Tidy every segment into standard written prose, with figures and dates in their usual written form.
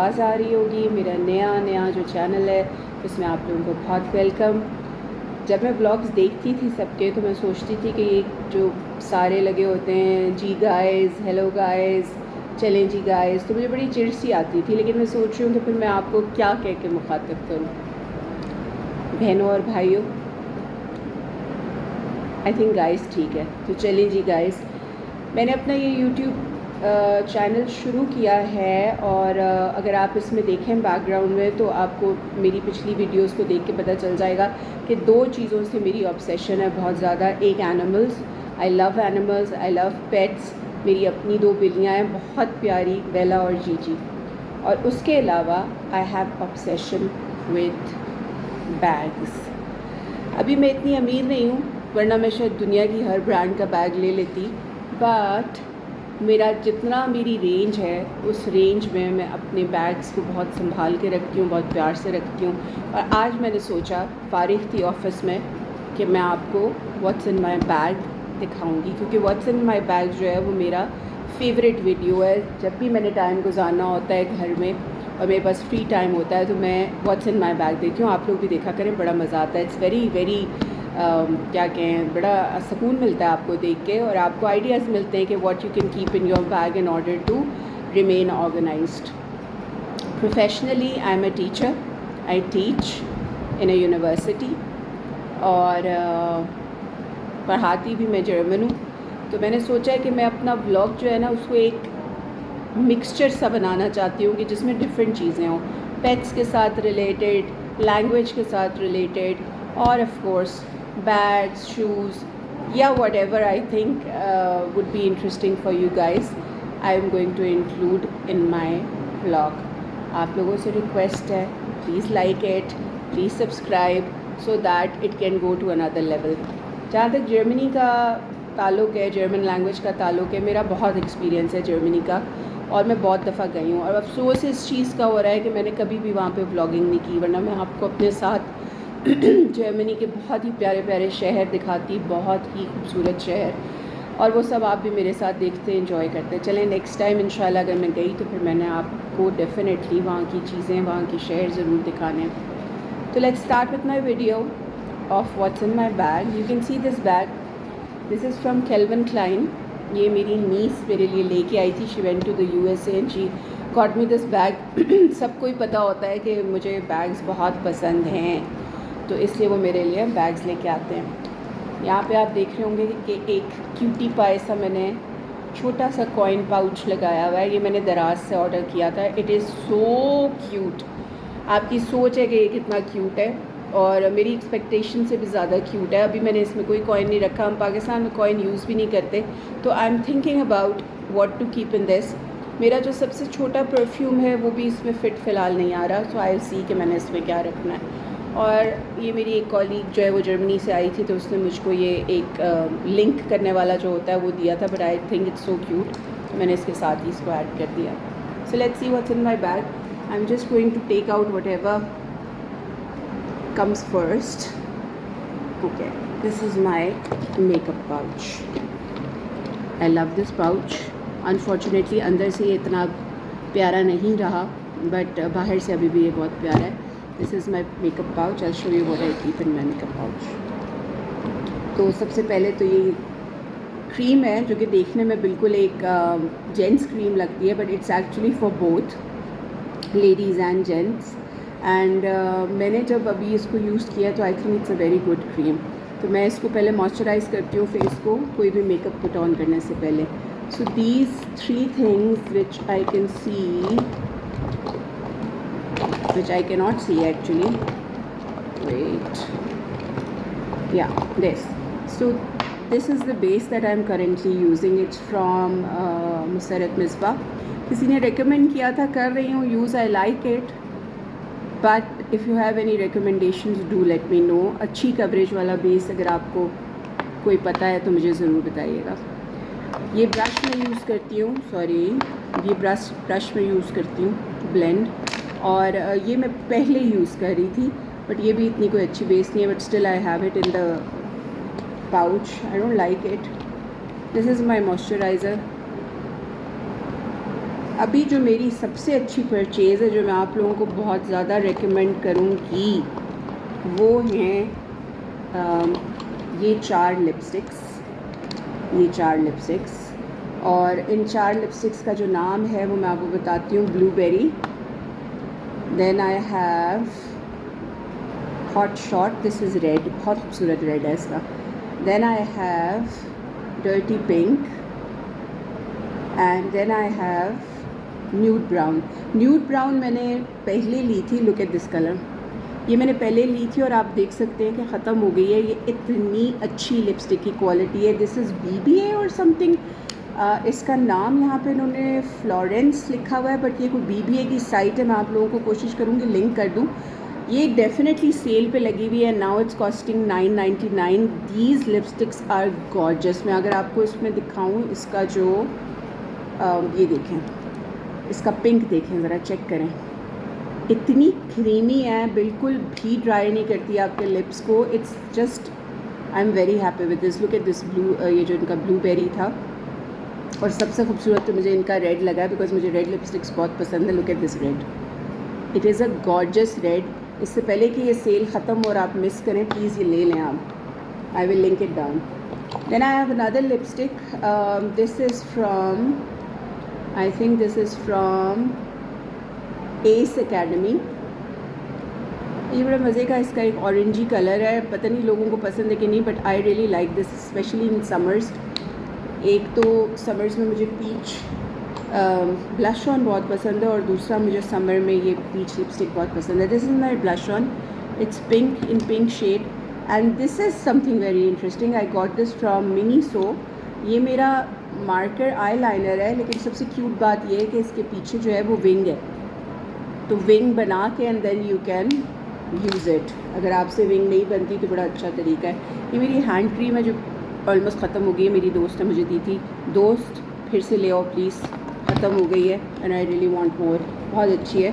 आवाज़ आ रही होगी। मेरा नया जो चैनल है उसमें आप लोगों को बहुत वेलकम। जब मैं व्लॉग्स देखती थी सबके तो मैं सोचती थी कि ये जो सारे लगे होते हैं जी गाइस, हेलो गाइस, चलें जी गाइस, तो मुझे बड़ी चिढ़ सी आती थी। लेकिन मैं सोच रही हूँ कि फिर मैं आपको क्या कह के मुखातिब करूँ। बहनों और भाइयों, आई थिंक गाइस ठीक है, तो चलें जी गाइस। मैंने अपना ये यूट्यूब चैनल शुरू किया है और अगर आप इसमें देखें बैकग्राउंड में तो आपको मेरी पिछली वीडियोस को देख के पता चल जाएगा कि दो चीज़ों से मेरी ऑब्सेशन है बहुत ज़्यादा। एक animals, I love animals, I love pets. मेरी अपनी 2 बिल्लियाँ हैं बहुत प्यारी, बेला और जीजी। और उसके अलावा I have obsession with bags. अभी मैं इतनी अमीर नहीं हूँ, वरना मैं शायद दुनिया की हर ब्रांड का बैग ले लेती, बट मेरा जितना मेरी रेंज है उस रेंज में मैं अपने बैग्स को बहुत संभाल के रखती हूँ, बहुत प्यार से रखती हूँ। और आज मैंने सोचा, फारिग थी ऑफ़िस में, कि मैं आपको व्हाट्स इन माई बैग दिखाऊंगी, क्योंकि व्हाट्स इन माई बैग जो है वो मेरा फेवरेट वीडियो है। जब भी मैंने टाइम गुजारना होता है घर में और मेरे पास फ्री टाइम होता है तो मैं व्हाट्स इन माई बैग देखती हूँ। आप लोग भी देखा करें, बड़ा मज़ा आता है। इट्स वेरी वेरी क्या कहें, बड़ा सुकून मिलता है आपको देख के, और आपको आइडियाज़ मिलते हैं कि what you can keep in your bag in order to remain organised. Professionally I am a teacher, I teach in a university और पढ़ाती भी मैं जर्मन हूँ। तो मैंने सोचा है कि मैं अपना व्लॉग जो है ना उसको एक मिक्सचर सा बनाना चाहती हूँ कि जिसमें डिफरेंट चीज़ें हों, पेट्स के साथ रिलेटेड, लैंग्वेज के साथ रिलेटेड, और ऑफ कोर्स बैग्स, शूज़, या whatever I think would be interesting for you guys, I am going to include in my vlog. आप लोगों से रिक्वेस्ट है, please like it, please subscribe, so that it can go to another level. जहाँ तक Germany का ताल्लुक़ है, German language का ताल्लुक़ है, मेरा बहुत एक्सपीरियंस है जर्मनी का और मैं बहुत दफ़ा गई हूँ। और अफसोस इस चीज़ का हो रहा है कि मैंने कभी भी वहाँ पे व्लॉगिंग नहीं की, वरना मैं आपको अपने साथ जर्मनी के बहुत ही प्यारे प्यारे शहर दिखाती, बहुत ही खूबसूरत शहर, और वो सब आप भी मेरे साथ देखते एंजॉय करते। चलें नेक्स्ट टाइम इंशाल्लाह अगर मैं गई तो फिर मैंने आपको डेफिनेटली वहाँ की चीज़ें, वहाँ के शहर ज़रूर दिखाने। तो let's start with my video of what's in my bag. You can see this bag, this is from Calvin Klein. ये मेरी नीस मेरे लिए लेके आई थी। She went to the USA and she got me this bag. सबको ही पता होता है कि मुझे बैग्स बहुत पसंद हैं, तो इसलिए वो मेरे लिए बैग्स लेके आते हैं। यहाँ पे आप देख रहे होंगे कि एक क्यूटी पाई सा मैंने छोटा सा कॉइन पाउच लगाया हुआ है। ये मैंने दराज से ऑर्डर किया था। It is so cute. आपकी सोच है कि ये कितना क्यूट है, और मेरी एक्सपेक्टेशन से भी ज़्यादा क्यूट है। अभी मैंने इसमें कोई कॉइन नहीं रखा, हम पाकिस्तान में कॉइन यूज़ भी नहीं करते, तो I am thinking about what to keep in this. मेरा जो सबसे छोटा परफ्यूम है वो भी इसमें फ़िट फ़िलहाल नहीं आ रहा, सो आई विल सी कि मैंने इसमें क्या रखना है। और ये मेरी एक कॉलीग जो है वो जर्मनी से आई थी, तो उसने मुझको ये एक लिंक करने वाला जो होता है वो दिया था, but I think it's so cute, तो मैंने इसके साथ ही इसको ऐड कर दिया। So let's see what's in my bag. I am just going to take out whatever comes first. Okay, this is my makeup pouch. I love this pouch. Unfortunately अंदर से ये इतना प्यारा नहीं रहा, बट बाहर से अभी भी ये बहुत प्यारा है। This is my makeup pouch. I'll show you what I keep in my makeup pouch. तो सबसे पहले तो ये क्रीम है जो कि देखने में बिल्कुल एक जेंट्स क्रीम लगती है, but it's actually for both ladies and gents. And मैंने जब अभी इसको यूज़ किया तो आई think it's a very good cream. तो मैं इसको पहले मॉइस्चराइज़ करती हूँ फेस को कोई भी मेकअप पुट ऑन करने से पहले। So these 3 things which I can see, which I can not see actually, wait, yeah this. So this is the base that I am currently using. It's from Musarrat Misbah. किसी ने recommend किया था, कर रही हूँ use, I like it, but if you have any recommendations do let me know. अच्छी coverage वाला base अगर आपको कोई पता है तो मुझे ज़रूर बताइएगा। ये ब्रश मैं यूज़ करती हूँ, सॉरी, ये ब्रश मैं यूज़ करती हूँ ब्लेंड, और ये मैं पहले यूज़ कर रही थी, बट ये भी इतनी कोई अच्छी बेस नहीं है, but still I have it in the pouch. I don't like it. This is my moisturiser. अभी जो मेरी सबसे अच्छी परचेज़ है, जो मैं आप लोगों को बहुत ज़्यादा रेकमेंड करूँगी, वो हैं ये 4 लिपस्टिक्स। और इन 4 लिपस्टिक्स का जो नाम है वो मैं आपको बताती हूँ, blueberry, then I have hot shot, this is red, बहुत खूबसूरत रेड है इसका, then I have dirty pink, and then I have nude brown मैंने पहले ली थी, लुक एट दिस कलर, ये मैंने पहले ली थी और आप देख सकते हैं कि ख़त्म हो गई है। ये इतनी अच्छी लिपस्टिक की क्वालिटी है, दिस इज़ BBA और समथिंग, इसका नाम यहाँ पे इन्होंने फ्लोरेंस लिखा हुआ है, बट ये कोई BBA की साइट है, मैं आप लोगों को कोशिश करूँगी लिंक कर दूँ। ये डेफिनेटली सेल पे लगी हुई है, now it's costing 9.99। These lipsticks are gorgeous. मैं अगर आपको इसमें दिखाऊँ, इसका जो ये देखें, इसका पिंक देखें ज़रा, चेक करें, इतनी क्रीमी है, बिल्कुल भी ड्राई नहीं करती आपके लिप्स को। It's just, I am very happy with this, look at this blue, ये जो इनका ब्लूबेरी था, और सबसे खूबसूरत तो मुझे इनका रेड लगा बिकॉज मुझे रेड लिपस्टिक्स बहुत पसंद है। Look at this red, it is a gorgeous red. इससे पहले कि ये सेल ख़त्म और आप मिस करें, प्लीज़ ये ले लें आप, I will link it down. Then I have another lipstick, this is from, I think this is from S academy. ये बड़ा मज़े का, इसका एक ऑरेंजी कलर है, पता नहीं लोगों को पसंद है कि नहीं, but I really like this, specially in summers. एक तो समर्स में मुझे पीच ब्लश ऑन बहुत पसंद है, और दूसरा मुझे समर में ये पीच लिपस्टिक बहुत पसंद है। This is my blush on, it's pink, in pink shade, and this is something very interesting, I got this from Miniso. ये मेरा मार्कर आई लाइनर है, लेकिन सबसे क्यूट बात ये है कि इसके पीछे जो है वो विंग है, तो विंग बना के and then you can use it. अगर आपसे विंग नहीं बनती तो बड़ा अच्छा तरीका है। ये मेरी हैंड क्रीम है जो ऑलमोस्ट ख़त्म हो गई है, मेरी दोस्त ने मुझे दी थी, दोस्त फिर से ले आओ प्लीज़, ख़त्म हो गई है, and I really want more, बहुत अच्छी है।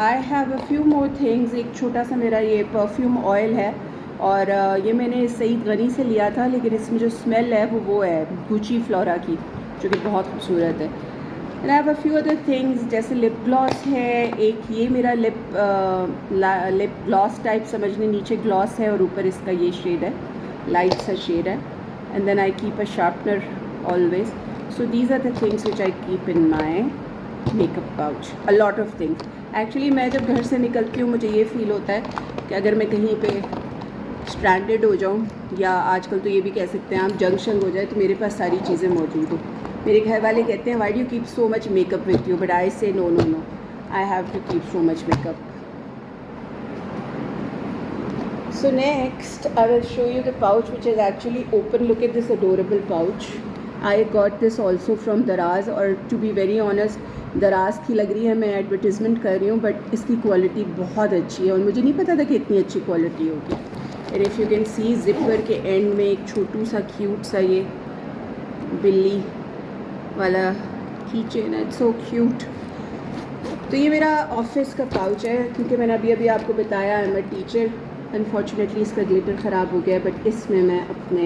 I have a few more things, एक छोटा सा मेरा ये परफ्यूम ऑयल है, और ये मैंने सईद गनी से लिया था, लेकिन इसमें जो स्मेल है वो है गुची फ्लोरा की, जो कि बहुत खूबसूरत है। And I have a few other things, जैसे लिप ग्लॉस है, एक ये मेरा लिप ग्लॉस टाइप समझने, नीचे ग्लॉस है और ऊपर इसका ये शेड है, लाइट सा शेड है, and then I keep a sharpener always. So these are the things which I keep in my makeup pouch, a lot of things. Actually मैं जब घर से निकलती हूँ मुझे ये फील होता है कि अगर मैं कहीं पे स्ट्रैंडेड हो जाऊँ, या आजकल तो ये भी कह सकते हैं आप जंक्शन हो जाए, तो मेरे पास सारी चीज़ें मौजूद हो। मेरे घर वाले कहते हैं why do you keep so much makeup with you, but I say no, I have to keep so much makeup. So next I will show you the pouch which is actually open. Look at this adorable pouch. I got this also from Daraz, और to be very honest दराज की लग रही है, मैं advertisement कर रही हूँ, बट इसकी क्वालिटी बहुत अच्छी है और मुझे नहीं पता था कि इतनी अच्छी क्वालिटी होगी। And if you can C zipper के एंड में एक छोटू सा क्यूट सा ये बिल्ली वाला कीचेन है, सो क्यूट। तो ये मेरा ऑफिस का पाउच है, क्योंकि मैंने अभी आपको बताया आई एम अ टीचर। अनफॉर्चुनेटली इसका ग्लिटर ख़राब हो गया, बट इसमें मैं अपने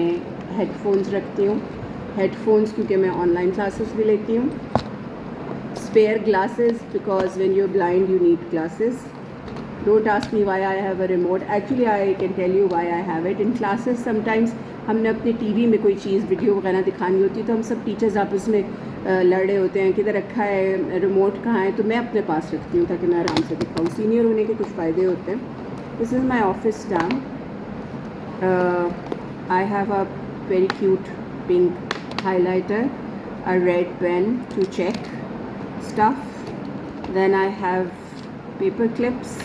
हेडफोन्स रखती हूँ, हेडफोन्स क्योंकि मैं ऑनलाइन क्लासेस भी लेती हूँ। Spare glasses because when you are blind you need glasses. Don't ask me why I have a remote, actually I can tell you why I have it. In classes sometimes हमने अपने TV में कोई चीज़ video वगैरह दिखानी होती है, तो हम सब टीचर्स आपस में लड़ रहे होते हैं किधर रखा है, रिमोट कहाँ है, तो मैं अपने पास रखती हूँ ताकि मैं आराम से दिखाऊँ। सीनियर होने के कुछ फ़ायदे होते हैं। This is my office stamp, I have a very cute pink highlighter, a red pen to check stuff, then I have paper clips,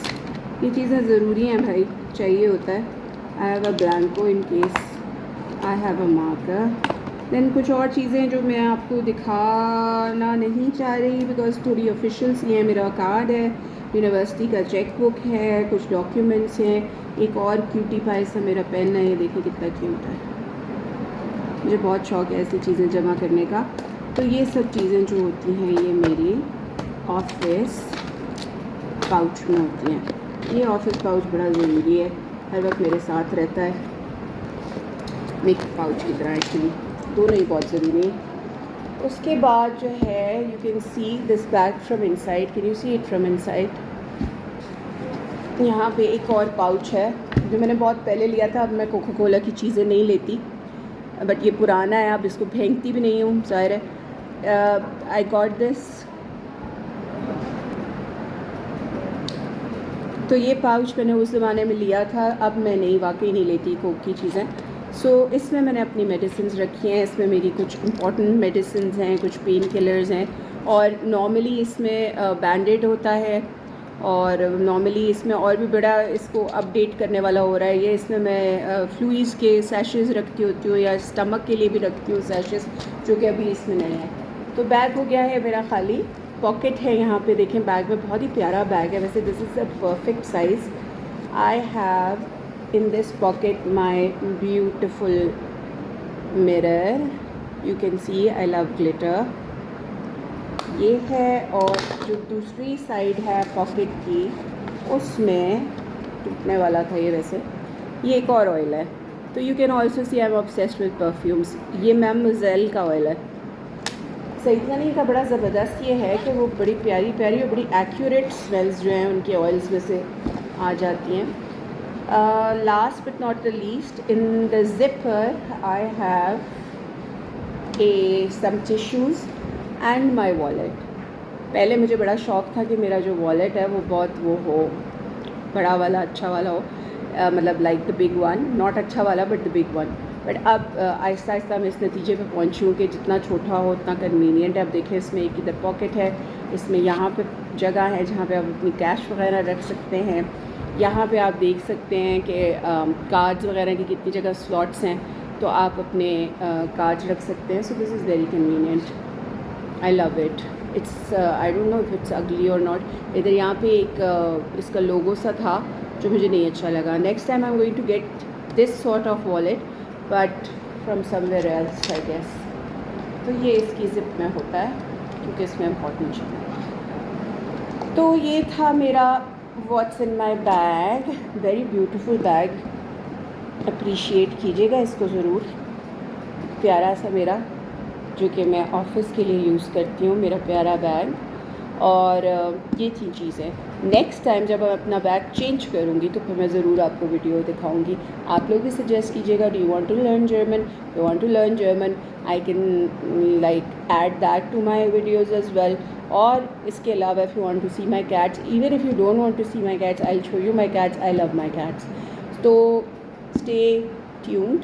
ये चीज़ें ज़रूरी हैं भाई, चाहिए होता है। I have a blanco in case, I have a marker. देन कुछ और चीज़ें जो मैं आपको दिखाना नहीं चाह रही बिकॉज थोड़ी ऑफिशियल्स ये है। मेरा कार्ड है, यूनिवर्सिटी का चेक बुक है, कुछ डॉक्यूमेंट्स हैं, एक और क्यूटी पाई सा मेरा पेन है, ये देखिए कितना क्यूट है। मुझे बहुत शौक है ऐसी चीज़ें जमा करने का। तो ये सब चीज़ें जो होती हैं ये मेरी ऑफिस पाउच में होती हैं। ये ऑफिस पाउच बड़ा ज़रूरी है, हर वक्त मेरे साथ रहता है, मेकअप पाउच की तरह। एक्चुअली दोनों ही बहुत ज़रूरी हैं। उसके बाद जो है you can see this bag from inside, can you see it from inside. यहाँ पे एक और पाउच है जो मैंने बहुत पहले लिया था, अब मैं कोका कोला की चीज़ें नहीं लेती, बट ये पुराना है, अब इसको फेंकती भी नहीं हूँ, ज़ाहिर है। आई गॉट दिस, तो ये पाउच मैंने उस ज़माने में लिया था, अब मैं नहीं, वाकई नहीं लेती कोक की चीज़ें। सो इसमें मैंने अपनी मेडिसिन्स रखी हैं, इसमें मेरी कुछ इंपॉर्टेंट मेडिसिन्स हैं, कुछ पेन किलर्स हैं, और नॉर्मली इसमें बैंडेड होता है, और नॉर्मली इसमें और भी बड़ा इसको अपडेट करने वाला हो रहा है ये। इसमें मैं फ्लूइड्स के सैशेज़ रखती होती हूँ, या स्टमक के लिए भी रखती हूँ सैशेज़, जो कि अभी इसमें नहीं है। तो बैग हो गया है मेरा खाली। पॉकेट है यहाँ पे, देखें बैग में, बहुत ही प्यारा बैग है वैसे, this is a perfect size. I have in this pocket my beautiful mirror, you can see I love glitter, ये है। और जो दूसरी साइड है पॉकेट की, उसमें टूटने वाला था ये वैसे, ये एक और ऑयल है। तो you can also see I am obsessed with perfumes. ये मैमोज़ेल का ऑयल है। सईदनी का बड़ा ज़बरदस्त ये है कि वो बड़ी प्यारी प्यारी और बड़ी एक्यूरेट स्मेल्स जो हैं उनके ऑयल्स में से आ जाती हैं। Last but not the least, in the zipper I have some tissues and my wallet. पहले मुझे बड़ा शौक़ था कि मेरा जो वॉलेट है वो बहुत वो हो, बड़ा वाला, अच्छा वाला हो, मतलब like the big one, not अच्छा वाला but the big one. But अब आहिस्ता आहिस्ता मैं इस नतीजे पे पहुंची हूँ कि जितना छोटा हो उतना कन्वीनियंट है। अब देखिए इसमें एक इधर पॉकेट है, इसमें यहाँ पे जगह है जहाँ पे आप अपनी कैश वगैरह रख सकते हैं। यहाँ पे आप देख सकते हैं कि कार्ड्स वगैरह की कितनी जगह स्लॉट्स हैं, तो आप अपने कार्ड्स रख सकते हैं। सो this is very convenient, I love it. It's I don't know if it's अगली और नॉट। इधर यहाँ पे एक इसका लोगो सा था जो मुझे नहीं अच्छा लगा। Next time I am going to get this sort of wallet but from somewhere else I guess. तो ये इसकी ज़िप में होता है क्योंकि इसमें इम्पोर्टेंट चीज़ है। तो ये था मेरा what's in my bag, very beautiful bag, appreciate कीजिएगा इसको ज़रूर। प्यारा सा मेरा, जो कि मैं ऑफ़िस के लिए यूज़ करती हूँ, मेरा प्यारा बैग। और ये थी चीज़ें। नेक्स्ट टाइम जब मैं अपना बैग चेंज करूँगी तो फिर मैं ज़रूर आपको वीडियो दिखाऊँगी। आप लोग भी सजेस्ट कीजिएगा, do you want to learn German, you want to learn German, I can like add that to my videos as well. और इसके अलावा if you want to see my cats, even if you don't want to see my cats, I will show you my cats, I love my cats. तो stay tuned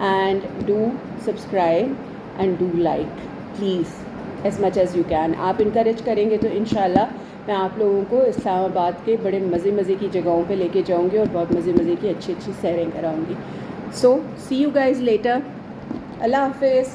and do subscribe and do like please as much as you can. आप encourage करेंगे तो इंशाल्लाह मैं आप लोगों को इस्लामाबाद के बड़े मज़े की जगहों पे लेके जाऊंगी और बहुत मज़े की अच्छी सैरें कराऊंगी। सो सी यू गाइज़ लेटर, अल्लाह हाफ़िज़।